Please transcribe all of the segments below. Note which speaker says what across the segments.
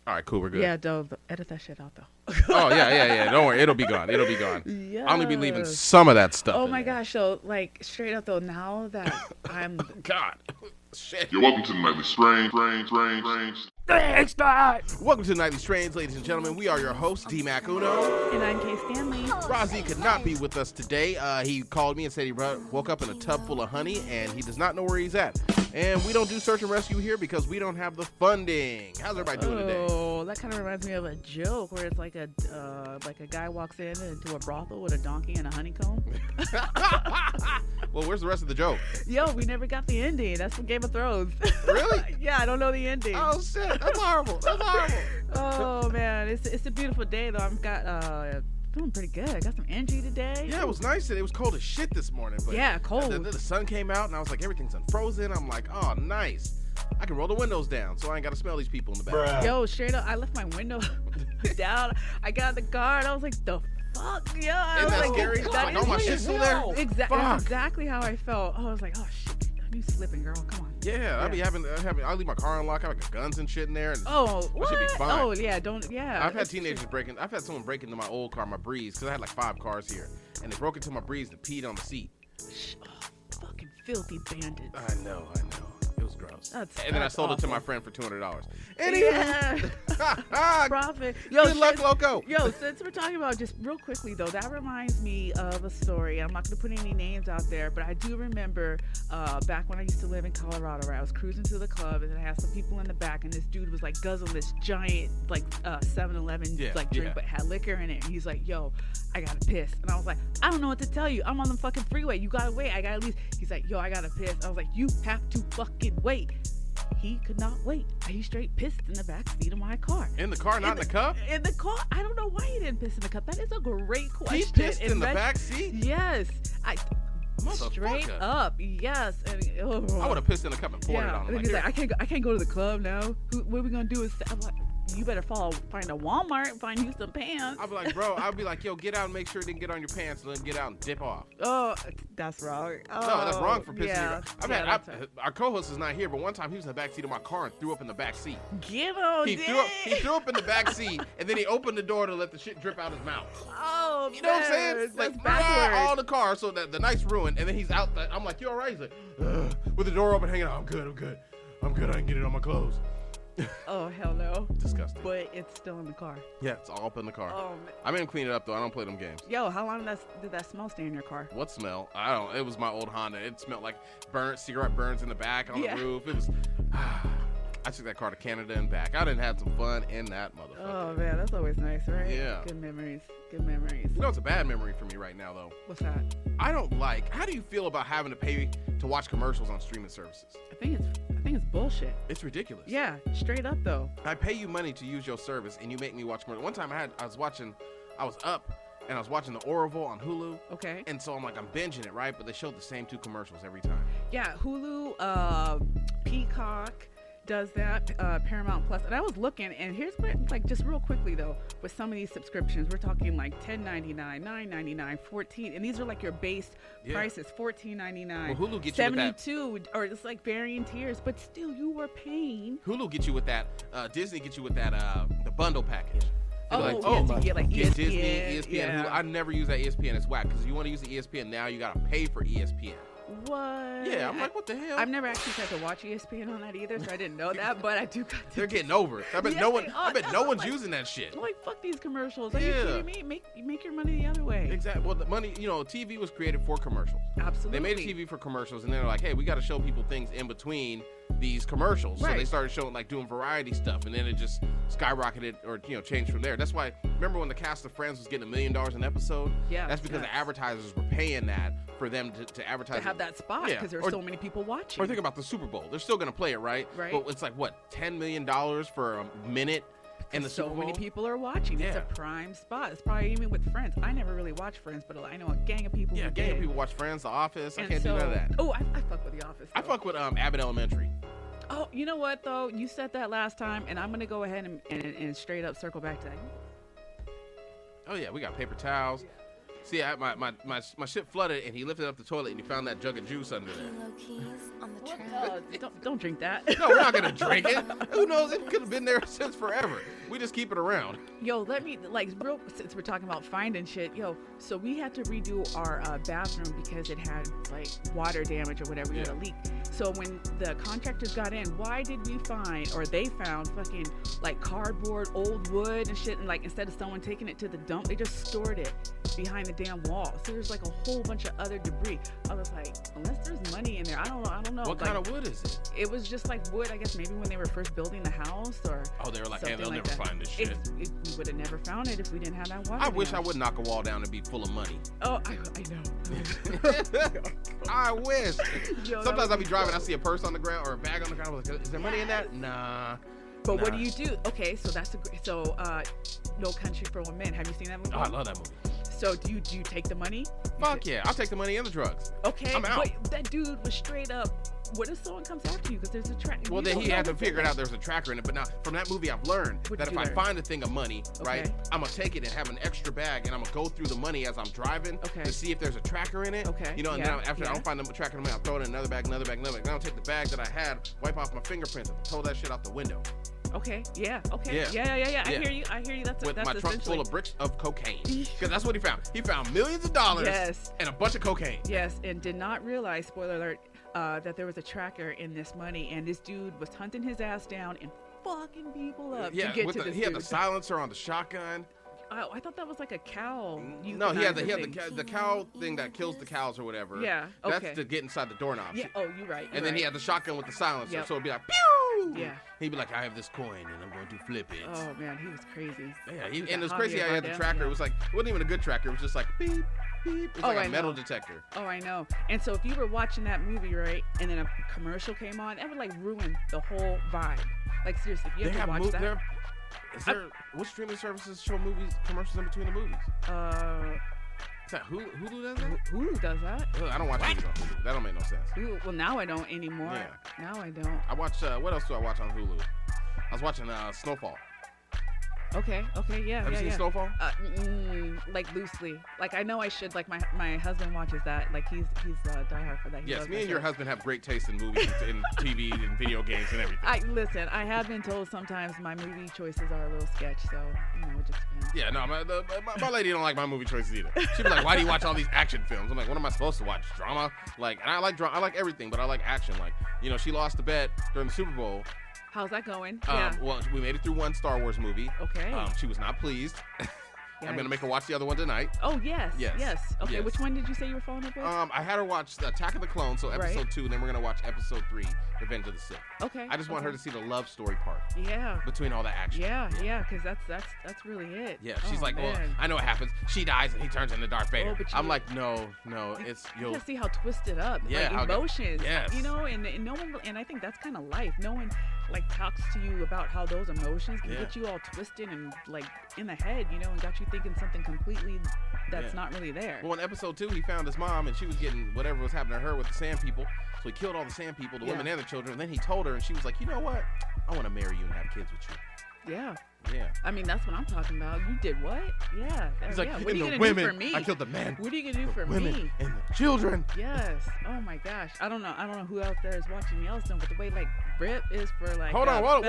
Speaker 1: All right, cool. We're good.
Speaker 2: Yeah, edit that shit out though.
Speaker 1: Oh yeah. Don't worry, it'll be gone. It'll be gone.
Speaker 2: Yeah.
Speaker 1: I'll only be leaving some of that stuff.
Speaker 2: Oh
Speaker 1: in
Speaker 2: my
Speaker 1: there.
Speaker 2: gosh! So like straight up though, now that I'm
Speaker 1: God. Shit.
Speaker 3: You're welcome to the Nightly Strange.
Speaker 1: Welcome to Nightly Strange, ladies and gentlemen. We are your hosts, D-Mac Uno.
Speaker 2: and I'm Keyz Stanley.
Speaker 1: Rozzy could not be with us today. He called me and said he woke up in a tub full of honey, and he does not know where he's at. And we don't do search and rescue here because we don't have the funding. How's everybody doing today?
Speaker 2: Oh, that kind of reminds me of a joke where it's like a guy walks into a brothel with a donkey and a honeycomb.
Speaker 1: Well, where's the rest of the joke?
Speaker 2: Yo, we never got the ending. That's from Game of Thrones.
Speaker 1: Really?
Speaker 2: Yeah, I don't know the ending.
Speaker 1: Oh shit, that's horrible. That's horrible.
Speaker 2: Oh man, it's a beautiful day though. I've got feeling pretty good. I got some energy today.
Speaker 1: Yeah, it was nice. It was cold as shit this morning. But
Speaker 2: yeah, cold.
Speaker 1: Then the sun came out, and I was like, everything's unfrozen. I'm like, oh, nice. I can roll the windows down, so I ain't got to smell these people in the back.
Speaker 2: Yo, straight up, I left my window down. I got in the car, and I was like, the fuck? Yeah.
Speaker 1: Isn't that scary? Like, all my shit's still there?
Speaker 2: That's exactly how I felt. I was like, oh, shit. You slipping, girl. Come on.
Speaker 1: Yeah, I leave my car unlocked. I got guns and shit in there. And
Speaker 2: what?
Speaker 1: Should be fine.
Speaker 2: Oh, yeah,
Speaker 1: I've had teenagers I've had someone break into my old car, my Breeze, because I had like 5 cars here. And they broke into my Breeze and peed on the seat.
Speaker 2: Oh, fucking filthy bandits.
Speaker 1: I know. It was gross. And then I sold
Speaker 2: awful.
Speaker 1: it to my friend for $200.
Speaker 2: Yeah. Profit. Yo,
Speaker 1: Good luck, Loco.
Speaker 2: Yo, since we're talking about just real quickly though, that reminds me of a story. I'm not going to put any names out there, but I do remember back when I used to live in Colorado, right? I was cruising to the club and I had some people in the back, and this dude was like guzzling this giant like 7-Eleven drink, but had liquor in it. And he's like, "Yo, I gotta piss," and I was like, "I don't know what to tell you. I'm on the fucking freeway. You gotta wait. I gotta leave." He's like, "Yo, I gotta piss." I was like, "You have to fucking wait." He could not wait. He straight pissed in the back seat of my car.
Speaker 1: In the car, not in the cup?
Speaker 2: In the car. I don't know why he didn't piss in the cup. That is a great question.
Speaker 1: He pissed in the back seat?
Speaker 2: Yes. Straight up. Yes. And,
Speaker 1: I would have pissed in the cup and poured it on him.
Speaker 2: And he's like, I can't go to the club now. What are we going to do? I'm like, you better find a Walmart and find you some pants.
Speaker 1: I'd be like, bro, yo, get out and make sure it didn't get on your pants, and then get out and dip off.
Speaker 2: Oh, that's wrong.
Speaker 1: No, that's wrong for pissing. Our co-host is not here, but one time he was in the backseat of my car and threw up in the back seat.
Speaker 2: Get on
Speaker 1: He threw up in the back seat, and then he opened the door to let the shit drip out his mouth.
Speaker 2: Oh,
Speaker 1: you know what I'm saying?
Speaker 2: That's
Speaker 1: Like,
Speaker 2: backwards.
Speaker 1: all the car, so that the night's ruined, and then he's out. I'm like, you all right? He's like, with the door open, hanging out. I'm good. I can get it on my clothes.
Speaker 2: Oh, hell no.
Speaker 1: Disgusting.
Speaker 2: But it's still in the car.
Speaker 1: Yeah, it's all up in the car.
Speaker 2: Oh, man.
Speaker 1: I made him clean it up, though. I don't play them games.
Speaker 2: Yo, how long did that smell stay in your car?
Speaker 1: What smell? I don't. It was my old Honda. It smelled like cigarette burns in the back on the roof. It was. I took that car to Canada and back. I done had some fun in that motherfucker.
Speaker 2: Oh man, that's always nice, right?
Speaker 1: Yeah.
Speaker 2: Good memories.
Speaker 1: You know, it's a bad memory for me right now, though.
Speaker 2: What's that?
Speaker 1: I don't like. How do you feel about having to pay to watch commercials on streaming services?
Speaker 2: I think it's bullshit.
Speaker 1: It's ridiculous.
Speaker 2: Yeah, straight up though.
Speaker 1: I pay you money to use your service, and you make me watch commercials. One time I was up. And I was watching the Orville on Hulu.
Speaker 2: Okay.
Speaker 1: And so I'm like, I'm binging it, right? But they showed the same 2 commercials every time.
Speaker 2: Yeah, Hulu, Peacock does that, Paramount Plus. And I was looking, and here's what, like, just real quickly though, with some of these subscriptions, we're talking like $10.99, $9.99, $14, and these are like your base prices, $14.99.
Speaker 1: Well, Hulu gets
Speaker 2: $72, you with that, or it's like varying tiers, but still you were paying.
Speaker 1: Hulu gets you with that. Disney gets you with that. The bundle package.
Speaker 2: Get like
Speaker 1: get
Speaker 2: ESPN,
Speaker 1: Disney, ESPN.
Speaker 2: yeah.
Speaker 1: Hulu. I never use that ESPN. It's whack because you want to use the ESPN now, you gotta pay for ESPN.
Speaker 2: What?
Speaker 1: Yeah, I'm like, what the hell?
Speaker 2: I've never actually tried to watch ESPN on that either, so I didn't know that. But I do.
Speaker 1: They're getting over it. I bet no one's using that shit.
Speaker 2: I'm like, fuck these commercials. Are you kidding me? Make your money the other way.
Speaker 1: Exactly. Well, the money, TV was created for commercials.
Speaker 2: Absolutely.
Speaker 1: They made a TV for commercials, and they're like, hey, we got to show people things in between these commercials.
Speaker 2: Right.
Speaker 1: So they started showing, like, doing variety stuff, and then it just skyrocketed or changed from there. That's why, remember when the cast of Friends was getting $1 million an episode?
Speaker 2: Yeah.
Speaker 1: That's because the advertisers were paying that for them to advertise.
Speaker 2: To have that spot because there are so many people watching.
Speaker 1: Or think about the Super Bowl. They're still going to play it, right?
Speaker 2: Right.
Speaker 1: But it's like, what, $10 million for a minute in the Super Bowl?
Speaker 2: So many people are watching.
Speaker 1: Yeah.
Speaker 2: It's a prime spot. It's probably even with Friends. I never really watched Friends, but I know a gang of people who
Speaker 1: Yeah, a gang of people watch Friends, The Office. I can't do none of that.
Speaker 2: Oh, I fuck with The Office, though.
Speaker 1: I fuck with Abbott Elementary.
Speaker 2: Oh, you know what, though? You said that last time, and I'm going to go ahead and straight up circle back to that.
Speaker 1: Oh, yeah, we got paper towels, See, my shit flooded, and he lifted up the toilet, and he found that jug of juice under there.
Speaker 3: Keyz on the track.
Speaker 2: Don't drink that.
Speaker 1: No, we're not gonna drink it. Who knows? It could have been there since forever. We just keep it around.
Speaker 2: Yo, let me, like, real, since we're talking about finding shit, yo, so we had to redo our bathroom because it had, like, water damage or whatever. We had a leak. So when the contractors got in, why did we find, or they found, fucking, like, cardboard, old wood and shit, and, like, instead of someone taking it to the dump, they just stored it behind the damn wall. So there's, like, a whole bunch of other debris. I was like, unless there's money in there, I don't know.
Speaker 1: What kind of wood is it?
Speaker 2: It was just, like, wood, I guess, maybe when they were first building the house, or...
Speaker 1: Oh, they were like, hey, they'll
Speaker 2: like
Speaker 1: never find this shit.
Speaker 2: We would have never found it if we didn't have that water.
Speaker 1: I wish I would knock a wall down and be full of money.
Speaker 2: Oh, I know.
Speaker 1: I wish.
Speaker 2: Yo,
Speaker 1: Sometimes I'll be driving, I see a purse on the ground or a bag on the ground. I'm like, is there money in that? Nah.
Speaker 2: But what do you do? Okay, so that's No Country for Old Men. Have you seen that movie?
Speaker 1: Oh, I love that movie.
Speaker 2: So do you take the money?
Speaker 1: Fuck yeah, I'll take the money and the drugs.
Speaker 2: Okay,
Speaker 1: I'm out.
Speaker 2: but that dude was straight up. What if someone comes after you because there's a track?
Speaker 1: Well, then he had to figure it out. There's a tracker in it. But now, from that movie, I've learned that if I find a thing of money, right, I'm gonna take it and have an extra bag, and I'm gonna go through the money as I'm driving to see if there's a tracker in it.
Speaker 2: Okay.
Speaker 1: You know, and then after I don't find the tracker in the money, I'll throw it in another bag. Then I'll take the bag that I had, wipe off my fingerprints, and throw that shit out the window.
Speaker 2: Okay. Yeah. Okay. Yeah. I hear you. That's
Speaker 1: with my trunk full of bricks of cocaine. Because that's what he found. He found millions of dollars and a bunch of cocaine.
Speaker 2: Yes, and did not realize, spoiler alert, that there was a tracker in this money, and this dude was hunting his ass down and fucking people up to get to this
Speaker 1: he had the silencer on the shotgun.
Speaker 2: Oh, I thought that was like a cow.
Speaker 1: No, he had the cow thing that kills the cows or whatever.
Speaker 2: Yeah, okay.
Speaker 1: That's to get inside the doorknob.
Speaker 2: Yeah. Oh, you're right.
Speaker 1: And then he had the shotgun with the silencer, so it'd be like, pew!
Speaker 2: Yeah.
Speaker 1: He'd be like, I have this coin and I'm going to flip it.
Speaker 2: Oh man, he was crazy.
Speaker 1: Yeah, and it was crazy how he had the tracker. It was like, it wasn't even a good tracker. It was just like, beep, beep. It was like a metal detector.
Speaker 2: Oh, I know. And so if you were watching that movie, right, and then a commercial came on, that would like ruin the whole vibe. Like seriously, if you have to watch that.
Speaker 1: What streaming services show commercials in between the movies? Is that Hulu does that?
Speaker 2: Hulu does that?
Speaker 1: I don't watch movies on Hulu. That don't make no sense.
Speaker 2: Well, now I don't anymore. Yeah. Now I don't.
Speaker 1: I watch, what else do I watch on Hulu? I was watching Snowfall.
Speaker 2: Okay, yeah.
Speaker 1: Have you seen Snowfall?
Speaker 2: Like loosely. Like I know I should. Like my husband watches that. Like he's diehard for that.
Speaker 1: Yes, me and your husband have great taste in movies, and TV, and video games, and everything.
Speaker 2: Listen. I have been told sometimes my movie choices are a little sketch, so it just depends.
Speaker 1: Yeah, no, my lady don't like my movie choices either. She'd be like, "Why do you watch all these action films?" I'm like, "What am I supposed to watch? Drama?" Like, and I like drama. I like everything, but I like action. Like, she lost the bet during the Super Bowl.
Speaker 2: How's that going?
Speaker 1: Well, we made it through one Star Wars movie.
Speaker 2: Okay.
Speaker 1: She was not pleased. I'm gonna make her watch the other one tonight.
Speaker 2: Oh yes. Okay.
Speaker 1: Yes.
Speaker 2: Which one did you say you were following up with?
Speaker 1: I had her watch the Attack of the Clones, so episode 2, and then we're gonna watch episode 3, Revenge of the Sith.
Speaker 2: Okay.
Speaker 1: I just want her to see the love story part.
Speaker 2: Yeah.
Speaker 1: Between all the action.
Speaker 2: Yeah, because that's really it.
Speaker 1: Yeah. She's like, well, I know what happens. She dies and he turns into Darth Vader.
Speaker 2: But
Speaker 1: I'm like, no, it's
Speaker 2: you gotta see how twisted up.
Speaker 1: Yeah.
Speaker 2: Like emotions.
Speaker 1: Yes.
Speaker 2: And no one, and I think that's kind of life. No one like talks to you about how those emotions can get you all twisted and like in the head, and got you thinking something completely that's not really there.
Speaker 1: Well, in episode 2, he found his mom and she was getting whatever was happening to her with the sand people. So he killed all the sand people, the women and the children. And then he told her, and she was like, you know what? I want to marry you and have kids with you.
Speaker 2: Yeah.
Speaker 1: Yeah.
Speaker 2: I mean, that's what I'm talking about. You did what? Yeah.
Speaker 1: He's like,
Speaker 2: what are you going to do for me?
Speaker 1: I killed the man.
Speaker 2: What are you going to do for
Speaker 1: women
Speaker 2: me?
Speaker 1: And the children.
Speaker 2: Yes. Oh my gosh. I don't know who out there is watching Yellowstone, but the way like Rip is for like.
Speaker 1: Hold on. Whoa,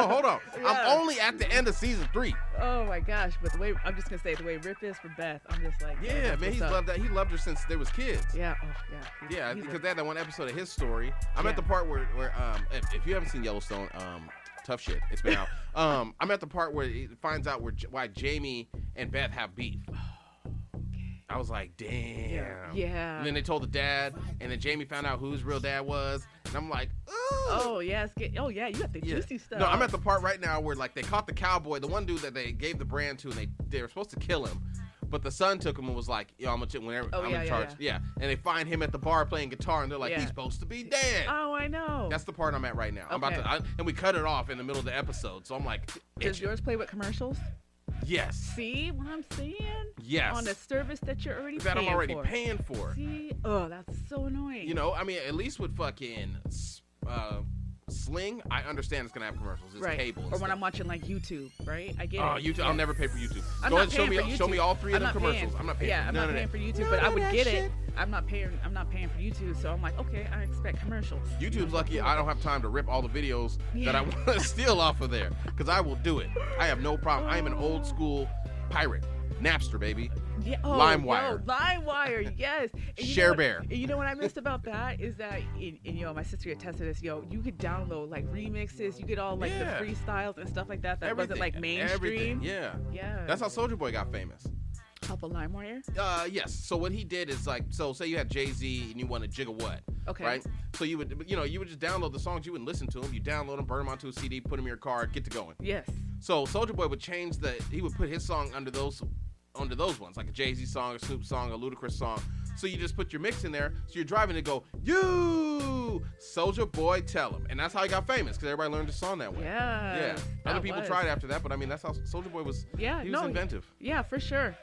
Speaker 1: hold on. Yeah. I'm only at the end of season 3.
Speaker 2: Oh my gosh. But the way, I'm just going to say, the way Rip is for Beth, I'm just like.
Speaker 1: Yeah, man. He's loved that. He loved her since they was kids.
Speaker 2: Yeah. Oh, yeah.
Speaker 1: Yeah, because they had that one episode of his story. I'm at the part where if you haven't seen Yellowstone, tough shit. It's been out. I'm at the part where he finds out why Jamie and Beth have beef. I was like, damn.
Speaker 2: Yeah.
Speaker 1: And then they told the dad, and then Jamie found out who his real dad was, and I'm like, ooh.
Speaker 2: Oh yeah, you got the juicy stuff.
Speaker 1: No, I'm at the part right now where like they caught the cowboy, the one dude that they gave the brand to, and they were supposed to kill him. But the son took him and was like, I'm in charge. Yeah. And they find him at the bar playing guitar, and they're like, he's supposed to be dead.
Speaker 2: Oh, I know.
Speaker 1: That's the part I'm at right now.
Speaker 2: Okay.
Speaker 1: I'm about to, and we cut it off in the middle of the episode. So I'm like,
Speaker 2: does yours play with commercials?
Speaker 1: Yes.
Speaker 2: See what I'm saying?
Speaker 1: Yes.
Speaker 2: On a service that you're already
Speaker 1: paying for. That I'm already paying for.
Speaker 2: See? Oh, that's so annoying.
Speaker 1: I mean, at least with fucking Sling, I understand it's gonna have commercials. It's cable.
Speaker 2: Or when I'm watching like YouTube, right? I get it.
Speaker 1: YouTube.
Speaker 2: Yes.
Speaker 1: I'll never pay for YouTube.
Speaker 2: I'm
Speaker 1: Go
Speaker 2: not
Speaker 1: ahead,
Speaker 2: paying for
Speaker 1: show me all 3 of the commercials.
Speaker 2: Paying.
Speaker 1: I'm not paying.
Speaker 2: Yeah, I'm not paying for YouTube, but I would get it. I'm not paying for YouTube, so I'm like, okay, I expect commercials.
Speaker 1: YouTube's lucky I don't have time to rip all the videos that I want to steal off of there, because I will do it. I have no problem. I am an old school pirate. Napster, baby.
Speaker 2: Yeah,
Speaker 1: LimeWire.
Speaker 2: LimeWire, yes.
Speaker 1: ShareBear.
Speaker 2: You know what I missed about that is that, my sister attested this. You could download like remixes. You get all like the freestyles and stuff like that. That wasn't like mainstream.
Speaker 1: Everything. Yeah. That's how Soulja Boy got famous.
Speaker 2: Off of LimeWire?
Speaker 1: Yes. So what he did is like, so say you had Jay-Z and you want a jig of what?
Speaker 2: Okay.
Speaker 1: Right? So you would just download the songs. You wouldn't listen to them. You download them, burn them onto a CD, put them in your car, get to going.
Speaker 2: Yes.
Speaker 1: So Soulja Boy would he would put his song under those ones, like a Jay-Z song, a Snoop song, a Ludacris song. So you just put your mix in there. So you're driving and go, you Soulja Boy, tell him, and that's how he got famous, because everybody learned the song that way.
Speaker 2: Yeah.
Speaker 1: Other people tried after that, but I mean that's how Soulja Boy was.
Speaker 2: Yeah.
Speaker 1: He was inventive.
Speaker 2: Yeah, for sure.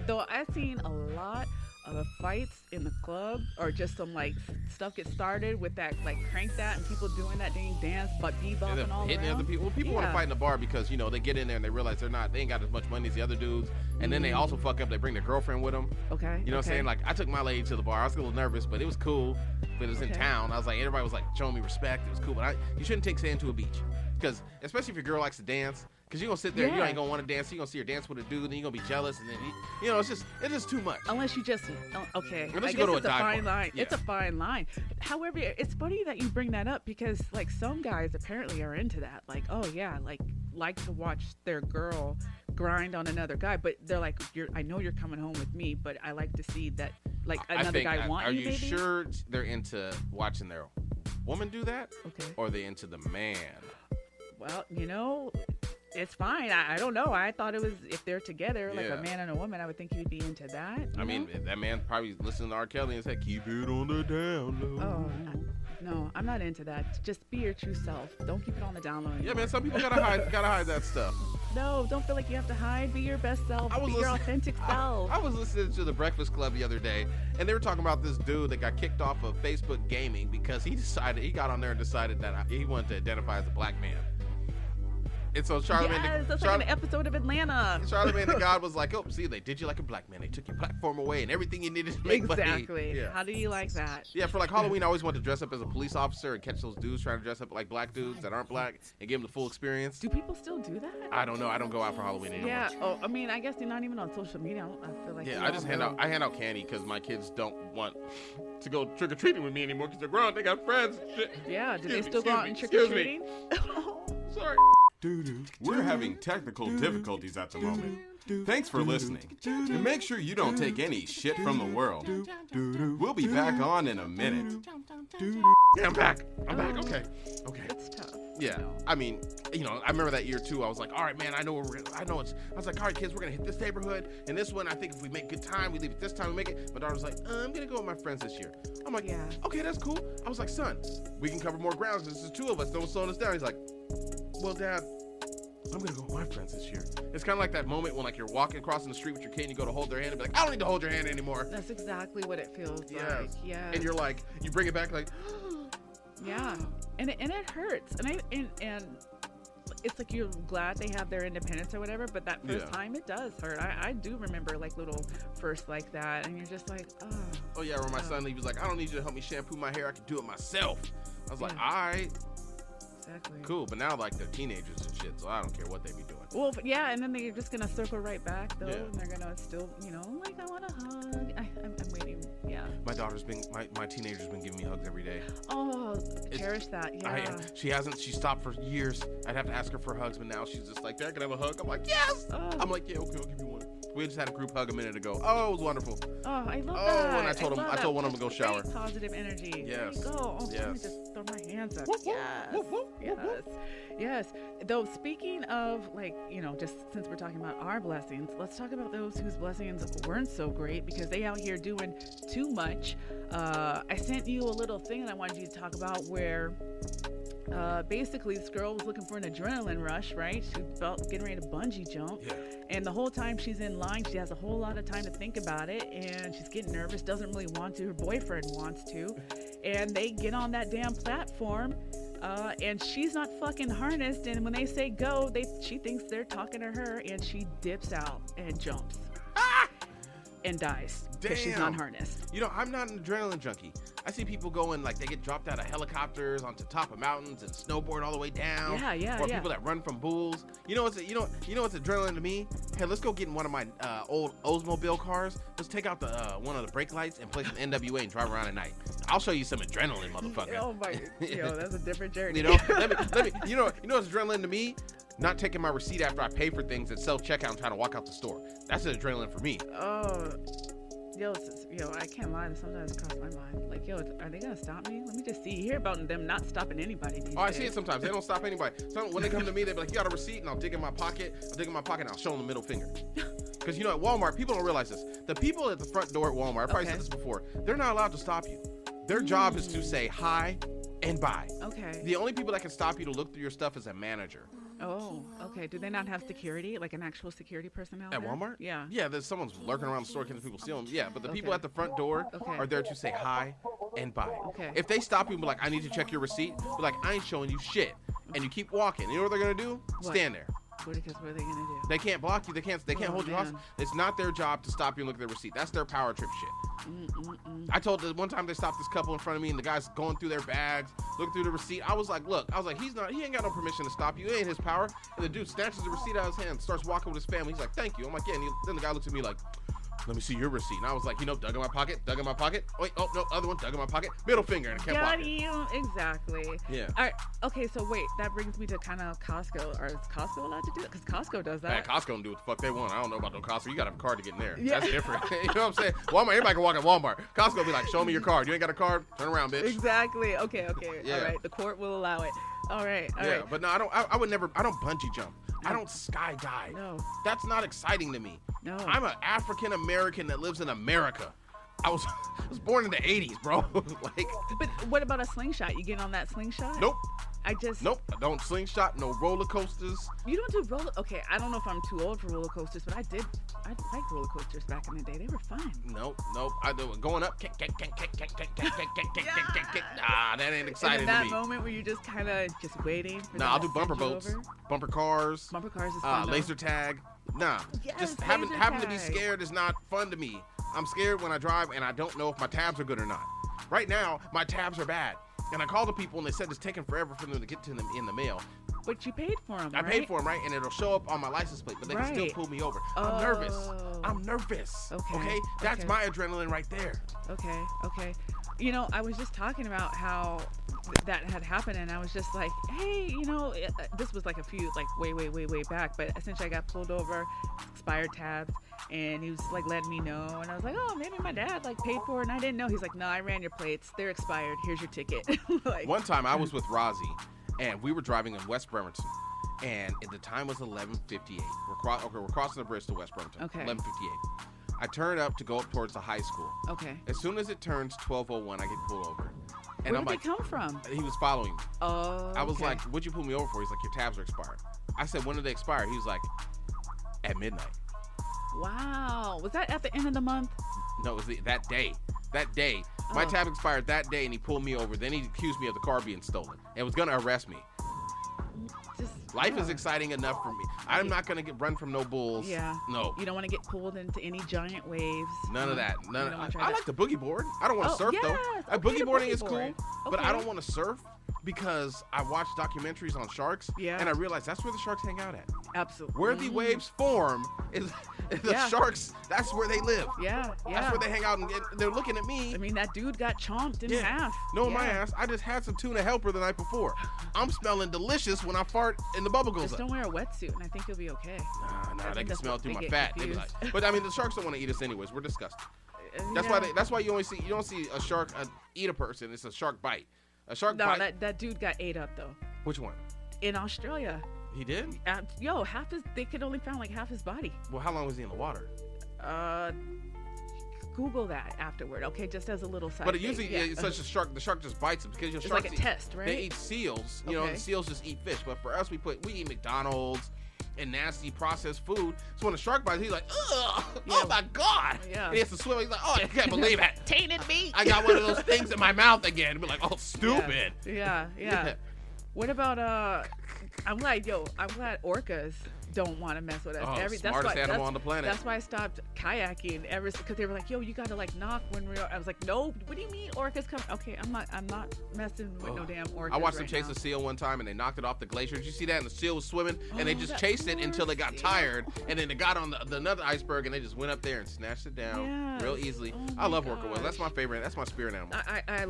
Speaker 2: Though I've seen a lot of fights in the club, or just some like stuff get started with that, like crank that, and people doing that dang dance, but bebop and all
Speaker 1: hitting
Speaker 2: around.
Speaker 1: Other people. Well, people want to fight in the bar because they get in there and they realize they ain't got as much money as the other dudes, and then they also fuck up. They bring their girlfriend with them.
Speaker 2: Okay.
Speaker 1: You know what I'm saying? Like I took my lady to the bar. I was a little nervous, but it was cool. But it was in town. I was like, everybody was like showing me respect. It was cool, but you shouldn't take sand to a beach, because especially if your girl likes to dance. Because you're going to sit there, you ain't going to want to dance. You're going to see her dance with a dude, and you're going to be jealous. And then, it's just too much.
Speaker 2: Unless you just, okay.
Speaker 1: Unless you go to a dive
Speaker 2: fine
Speaker 1: bar.
Speaker 2: line.
Speaker 1: Yeah.
Speaker 2: It's a fine line. However, it's funny that you bring that up, because, like, some guys apparently are into that. Like, oh, yeah, like to watch their girl grind on another guy. But they're like, I know you're coming home with me, but I like to see that, like, another guy want you, maybe?
Speaker 1: Are you sure they're into watching their woman do that?
Speaker 2: Okay.
Speaker 1: Or are they into the man?
Speaker 2: Well, it's fine. I don't know. I thought it was, if they're together, like a man and a woman, I would think you'd be into that. I
Speaker 1: mean, that man probably listened to R. Kelly and said, keep it on the down low.
Speaker 2: Oh, no, I'm not into that. Just be your true self. Don't keep it on the down low anymore.
Speaker 1: Yeah, man, some people gotta hide that stuff.
Speaker 2: No, don't feel like you have to hide. Be your best self. Be your authentic self.
Speaker 1: I was listening to The Breakfast Club the other day, and they were talking about this dude that got kicked off of Facebook Gaming because he got on there and decided that he wanted to identify as a black man. And so Charlamagne,
Speaker 2: that's like an episode of Atlanta.
Speaker 1: Charlamagne the God was like, oh, see, they did you like a black man. They took your platform away and everything you needed to make money.
Speaker 2: Exactly. Yeah. How do you like that?
Speaker 1: Yeah, for like Halloween, I always wanted to dress up as a police officer and catch those dudes trying to dress up like black dudes that aren't black and give them the full experience.
Speaker 2: Do people still do that?
Speaker 1: I don't know. I don't go out for Halloween anymore.
Speaker 2: Yeah. Oh, I mean, I guess they're not even on social media. I feel like.
Speaker 1: Yeah, I just hand out candy because my kids don't want to go trick or treating with me anymore because they're grown. They got friends and shit.
Speaker 2: Yeah. Do they still go out and trick or treating?
Speaker 1: Sorry. We're having technical difficulties at the moment. Thanks for listening. And make sure you don't take any shit from the world. We'll be back on in a minute. Yeah, I'm back. Okay.
Speaker 2: It's tough.
Speaker 1: Yeah. I mean, I remember that year too. I was like, all right, man, I was like, all right, kids, we're going to hit this neighborhood. And this one, I think if we make good time, we leave it this time, we make it. My daughter was like, I'm going to go with my friends this year. I'm like, yeah, okay, that's cool. I was like, son, we can cover more ground because there's 2 of us. Don't slow us down. He's like, well, Dad, I'm going to go with my friends this year. It's kind of like that moment when like you're walking across the street with your kid and you go to hold their hand and be like, I don't need to hold your hand anymore.
Speaker 2: That's exactly what it feels like. Yeah.
Speaker 1: And you're like, you bring it back like,
Speaker 2: yeah. And it hurts. And it's like you're glad they have their independence or whatever, but that first time it does hurt. I do remember like little firsts like that, and you're just like, oh.
Speaker 1: Oh yeah, when my son, he was like, I don't need you to help me shampoo my hair. I can do it myself. I was like, all right.
Speaker 2: Exactly.
Speaker 1: Cool, but now like they're teenagers and shit, so I don't care what they be doing.
Speaker 2: Well, yeah, and then they're just gonna circle right back though, and they're gonna still, like I want a hug. I'm waiting. Yeah.
Speaker 1: My daughter's been, my teenager's been giving me hugs every day.
Speaker 2: Oh, cherish that. Yeah.
Speaker 1: She stopped for years. I'd have to ask her for hugs, but now she's just like, Dad, can I have a hug? I'm like, yes. Oh. I'm like, yeah, okay, I'll give you one. We just had a group hug a minute ago. Oh, it was wonderful.
Speaker 2: Oh, I love that.
Speaker 1: Oh, and I told one of them to go shower.
Speaker 2: Positive energy.
Speaker 1: Yes.
Speaker 2: There you go. Oh,
Speaker 1: yes.
Speaker 2: Let me just throw my hands up. Yes. Though speaking of just since we're talking about our blessings, let's talk about those whose blessings weren't so great because they out here doing too much. I sent you a little thing that I wanted you to talk about where basically this girl was looking for an adrenaline rush, right? She felt getting ready to bungee jump.
Speaker 1: Yeah.
Speaker 2: And the whole time she's in line, she has a whole lot of time to think about it, and she's getting nervous, doesn't really want to. Her boyfriend wants to. And they get on that damn platform. And she's not fucking harnessed. And when they say go, she thinks they're talking to her, and she dips out and jumps and dies because she's not harnessed.
Speaker 1: You know, I'm not an adrenaline junkie. I see people going like they get dropped out of helicopters onto top of mountains and snowboard all the way down.
Speaker 2: Yeah.
Speaker 1: Or people that run from bulls. You know what's adrenaline to me? Hey, let's go get in one of my old Oldsmobile cars. Let's take out the one of the brake lights and play some NWA and drive around at night. I'll show you some adrenaline, motherfucker.
Speaker 2: Oh my, that's a different journey.
Speaker 1: You know, let me. You know what's adrenaline to me? Not taking my receipt after I pay for things at self-checkout and trying to walk out the store. That's an adrenaline for me.
Speaker 2: Oh, I can't lie. Sometimes it crosses my mind. Like, are they gonna stop me? Let me just see. You hear about them not stopping anybody these days.
Speaker 1: I see it sometimes. They don't stop anybody. So when they come to me, they're like, "You got a receipt?" And I'll dig in my pocket. And I'll show them the middle finger. Because at Walmart, people don't realize this. The people at the front door at Walmart, I probably said this before, they're not allowed to stop you. Their job is to say hi and bye.
Speaker 2: Okay.
Speaker 1: The only people that can stop you to look through your stuff is a manager.
Speaker 2: Oh, okay. Do they not have security, like an actual security personnel
Speaker 1: at
Speaker 2: there?
Speaker 1: Walmart?
Speaker 2: Yeah.
Speaker 1: Yeah, there's someone's lurking around the store, catching people stealing. Yeah, but the people at the front door are there to say hi and bye.
Speaker 2: Okay.
Speaker 1: If they stop you and be like, "I need to check your receipt," be like, "I ain't showing you shit," and you keep walking. You know what they're gonna do?
Speaker 2: What?
Speaker 1: Stand there.
Speaker 2: Because what are they gonna do?
Speaker 1: They can't block you. They can't hold you hostage. It's not their job to stop you and look at their receipt. That's their power trip shit. I told this one time they stopped this couple in front of me and the guy's going through their bags, looking through the receipt. I was like, he ain't got no permission to stop you. It ain't his power. And the dude snatches the receipt out of his hand, starts walking with his family. He's like, "Thank you." I'm like, "Yeah." And then the guy looks at me like, "Let me see your receipt." And I was like, dug in my pocket. Wait, oh, no, other one, dug in my pocket. Middle finger, and I kept walking.
Speaker 2: Got you. Exactly.
Speaker 1: Yeah.
Speaker 2: All right. Okay, so wait, that brings me to kind of Costco. Or is Costco allowed to do that? Because Costco does that.
Speaker 1: Man, Costco can do what the fuck they want. I don't know about no Costco. You got to have a card to get in there.
Speaker 2: Yeah.
Speaker 1: That's different. You know what I'm saying? Walmart, everybody can walk at Walmart. Costco be like, "Show me your card. You ain't got a card? Turn around, bitch."
Speaker 2: Exactly. Okay.
Speaker 1: Yeah.
Speaker 2: All right. The court will allow it. All right.
Speaker 1: Yeah, but no, I don't bungee jump. I don't skydive.
Speaker 2: No.
Speaker 1: That's not exciting to me.
Speaker 2: No.
Speaker 1: I'm an African American that lives in America. I was born in the 80s, bro.
Speaker 2: But what about a slingshot? You get on that slingshot?
Speaker 1: Nope.
Speaker 2: Nope.
Speaker 1: I don't slingshot, no roller coasters.
Speaker 2: You don't do okay, I don't know if I'm too old for roller coasters, but I liked roller coasters back in the day. They were fun.
Speaker 1: Nope. I do it going up, kick. Nah, that ain't exciting to me.
Speaker 2: In that moment where you just kind of just waiting for
Speaker 1: I'll do bumper boats, bumper cars.
Speaker 2: Bumper cars is fun.
Speaker 1: Laser tag. Nah,
Speaker 2: yes,
Speaker 1: just having to be scared is not fun to me. I'm scared when I drive and I don't know if my tabs are good or not. Right now, my tabs are bad. And I called the people and they said it's taking forever for them to get to them in the mail.
Speaker 2: But you paid for them,
Speaker 1: I paid for them, right? And it'll show up on my license plate, but they can still pull me over. I'm nervous. Okay? That's my adrenaline right there.
Speaker 2: Okay. I was just talking about how that had happened, and I was just like, hey, this was like a few, like way back, but essentially I got pulled over, expired tabs, and he was like letting me know, and I was like, oh, maybe my dad like paid for it, and I didn't know. He's like, no, I ran your plates, they're expired, here's your ticket.
Speaker 1: One time I was with Rozzy, and we were driving in West Bremerton, and at the time was 11:58. We're crossing the bridge to West Bremerton.
Speaker 2: Okay.
Speaker 1: 11:58. I turn up to go up towards the high school.
Speaker 2: Okay.
Speaker 1: As soon as it turns 12:01, I get pulled over. And
Speaker 2: Where
Speaker 1: I'm
Speaker 2: did
Speaker 1: like,
Speaker 2: they come from?
Speaker 1: He was following me.
Speaker 2: Oh.
Speaker 1: I was like, "What'd you pull me over for?" He's like, "Your tabs are expired." I said, "When did they expire?" He was like, "At midnight."
Speaker 2: Wow. Was that at the end of the month?
Speaker 1: No, it was that day. That day. My tab expired that day, and he pulled me over. Then he accused me of the car being stolen and was going to arrest me. Life is exciting enough for me. I'm not going to get run from no bulls.
Speaker 2: Yeah.
Speaker 1: No.
Speaker 2: You don't want to get pulled into any giant waves.
Speaker 1: None of that. I like the boogie board. I don't want to surf, though. Boogie boarding is cool, but I don't want to surf because I watch documentaries on sharks, and I realize that's where the sharks hang out at.
Speaker 2: Absolutely.
Speaker 1: Where the waves form is the sharks. That's where they live.
Speaker 2: Yeah.
Speaker 1: That's where they hang out, and they're looking at me.
Speaker 2: I mean, that dude got chomped in half.
Speaker 1: No, my ass. I just had some tuna helper the night before. I'm smelling delicious when I fart and the bubble goes
Speaker 2: just
Speaker 1: up.
Speaker 2: don't wear a wetsuit, and I think you'll be okay.
Speaker 1: Nah, they can smell through my fat. They be like, but I mean, the sharks don't want to eat us anyways. We're disgusting. That's why you don't see a shark eat a person. It's a shark bite. A shark bite.
Speaker 2: No, that dude got ate up though.
Speaker 1: Which one?
Speaker 2: In Australia.
Speaker 1: He did?
Speaker 2: They could only find like half his body.
Speaker 1: Well, how long was he in the water?
Speaker 2: Google that afterward, okay? Just as a little side.
Speaker 1: But it usually it's such a shark. The shark just bites him because
Speaker 2: it's like a test, right?
Speaker 1: They eat seals. You know, the seals just eat fish. But for us, we eat McDonald's and nasty processed food. So when a shark bites, he's like, ugh, oh my God. Yeah. And he has to swim. He's like, oh, I can't believe it.
Speaker 2: Tainted meat.
Speaker 1: I got one of those things in my mouth again. And be like, oh, stupid.
Speaker 2: Yeah. What about I'm glad orcas don't want to mess with us.
Speaker 1: Oh, smartest animal on the planet.
Speaker 2: That's why I stopped kayaking because they were like, yo, you gotta like knock when we're. I was like, no, what do you mean orcas come? Okay, I'm not messing with no damn orcas.
Speaker 1: I watched them
Speaker 2: right
Speaker 1: chase
Speaker 2: now.
Speaker 1: a seal one time and they knocked it off the glacier. Did you see that? And the seal was swimming and they just chased it until they got tired, and then they got on another iceberg and they just went up there and snatched it down real easily. I love orca whales. That's my favorite. That's my spirit animal.
Speaker 2: I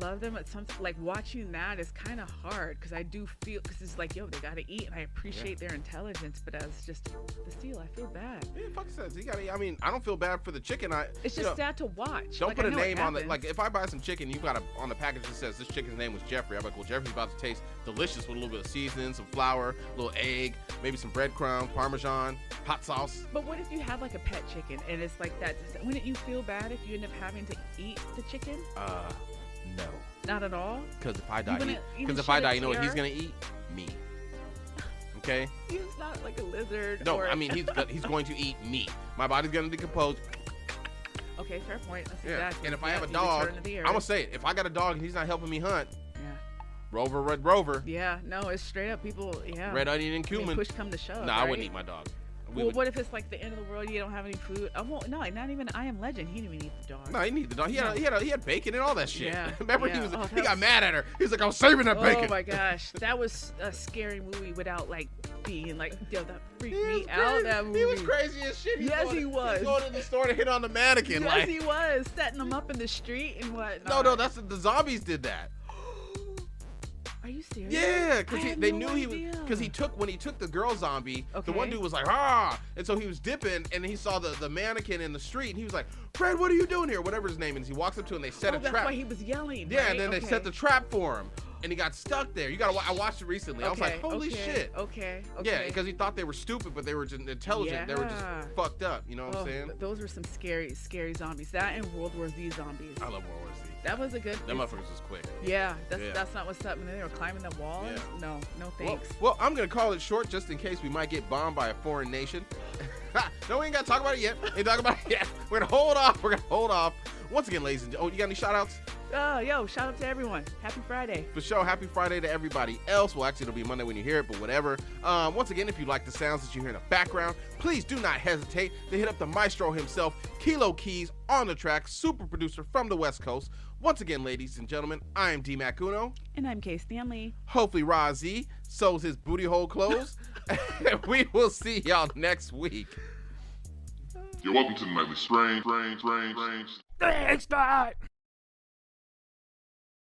Speaker 2: love them. It's something like watching that is kind of hard because I do feel because it's like, yo, they gotta eat, and I appreciate their intelligence, but as just the seal, I feel bad.
Speaker 1: Yeah, fuck says you gotta. I mean, I don't feel bad for the chicken.
Speaker 2: It's just sad to watch.
Speaker 1: Don't
Speaker 2: like,
Speaker 1: put a name on the like. If I buy some chicken, you got on the package that says this chicken's name was Jeffrey. I'm like, well, Jeffrey's about to taste delicious with a little bit of seasoning, some flour, a little egg, maybe some breadcrumbs, Parmesan, hot sauce.
Speaker 2: But what if you have like a pet chicken and it's like that? Wouldn't you feel bad if you end up having to eat the chicken?
Speaker 1: No.
Speaker 2: Not at all.
Speaker 1: Because if I die, you know what he's gonna eat? Me. Okay.
Speaker 2: He's not like a lizard.
Speaker 1: No, I mean he's going to eat me. My body's gonna decompose.
Speaker 2: Okay, fair point. That's
Speaker 1: yeah.
Speaker 2: exactly.
Speaker 1: And if I have a dog, I'm gonna say it. If I got a dog and he's not helping me hunt, Rover, Red Rover.
Speaker 2: Yeah, no, it's straight up people. Yeah.
Speaker 1: Red onion and cumin.
Speaker 2: I mean, push come to shove.
Speaker 1: Nah,
Speaker 2: right?
Speaker 1: I wouldn't eat my dog.
Speaker 2: What if it's like the end of the world? You don't have any food. No, not even I Am Legend. He didn't even eat the dog.
Speaker 1: No, he didn't eat the dog. He had bacon and all that shit.
Speaker 2: Yeah.
Speaker 1: Remember, he got mad at her. He's like, I was saving that bacon.
Speaker 2: Oh my gosh, that was a scary movie without like being like, yo, that freaked me out. That movie.
Speaker 1: He was crazy as shit.
Speaker 2: He was.
Speaker 1: He was going to the store to hit on the mannequin.
Speaker 2: Yes, he was setting them up in the street and whatnot.
Speaker 1: No, that's the zombies did that.
Speaker 2: Are you serious?
Speaker 1: Yeah, because they knew he was. Because when he took the girl zombie, the one dude was like, and so he was dipping, and he saw the mannequin in the street, and he was like, Fred, what are you doing here? Whatever his name is. He walks up to him, and they set a trap.
Speaker 2: That's why he was yelling.
Speaker 1: Yeah, right? And then they set the trap for him, and he got stuck there. I watched it recently. I was like, holy shit.
Speaker 2: Okay.
Speaker 1: Yeah, because he thought they were stupid, but they were just intelligent. Yeah. They were just fucked up. You know what I'm saying?
Speaker 2: Those were some scary zombies. That and World War Z zombies.
Speaker 1: I love World War Z.
Speaker 2: That was a good.
Speaker 1: Them motherfuckers was quick.
Speaker 2: Yeah, that's not what's up. When they were climbing the walls. Yeah. No thanks.
Speaker 1: Well, I'm gonna call it short just in case we might get bombed by a foreign nation. No, we ain't gotta talk about it yet. We're gonna hold off. Once again, ladies and gentlemen, you got any shout outs?
Speaker 2: Shout out to everyone. Happy Friday.
Speaker 1: For sure, happy Friday to everybody else. Well, actually, it'll be Monday when you hear it, but whatever. Once again, if you like the sounds that you hear in the background, please do not hesitate to hit up the maestro himself, Keyz, on the track, super producer from the West Coast. Once again, ladies and gentlemen, I am D. Mac Uno.
Speaker 2: And I'm Kay Stanley.
Speaker 1: Hopefully, Razi sews his booty hole clothes. We will see y'all next week.
Speaker 3: You're welcome to the Nightly Strange.
Speaker 2: Thanks, God.